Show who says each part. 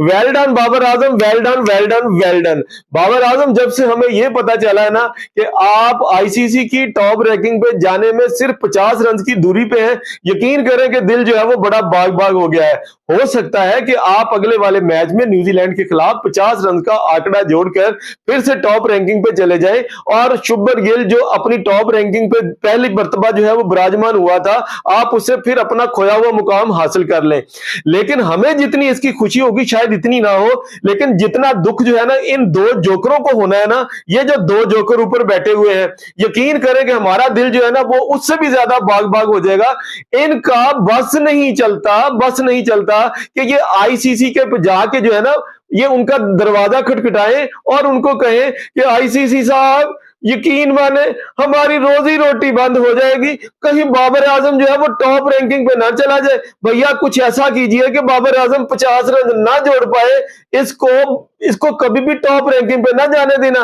Speaker 1: Well done Babar Azam, well done, well done, well done. Babar Azam, जब से हमें यह पता चला है ना कि आप आईसीसी की टॉप रैंकिंग पे जाने में सिर्फ 50 रन की दूरी पे हैं, यकीन करें कि दिल जो है वो बड़ा बाग बाग हो गया है। हो सकता है कि आप अगले वाले मैच में न्यूजीलैंड के खिलाफ 50 रन का आंकड़ा जोड़कर फिर से टॉप रैंकिंग पे चले जाएं, और शुभमन गिल जो अपनी टॉप रैंकिंग पे पहली मर्तबा जो है वो विराजमान हुआ था, आप उससे फिर अपना खोया हुआ मुकाम हासिल कर लें। लेकिन हमें जितनी इसकी खुशी होगी शायद इतनी ना हो, लेकिन जितना दुख जो है ना इन दो जोकरों को होना है ना, ये जो दो जोकर ऊपर बैठे हुए हैं, यकीन करें कि हमारा दिल जो है ना वो उससे भी ज्यादा बाग बाग हो जाएगा। इनका बस नहीं चलता, बस नहीं चलता कि ये आईसीसी के जाके जो है ना ये उनका दरवाजा खटखटाएं और उनको कहें कि आईसीसी साहब यकीन माने हमारी रोजी रोटी बंद हो जाएगी, कहीं बाबर आजम जो है वो टॉप रैंकिंग पे ना चला जाए। भैया कुछ ऐसा कीजिए कि बाबर आजम 50 रन ना जोड़ पाए, इसको इसको कभी भी टॉप रैंकिंग पे ना जाने देना।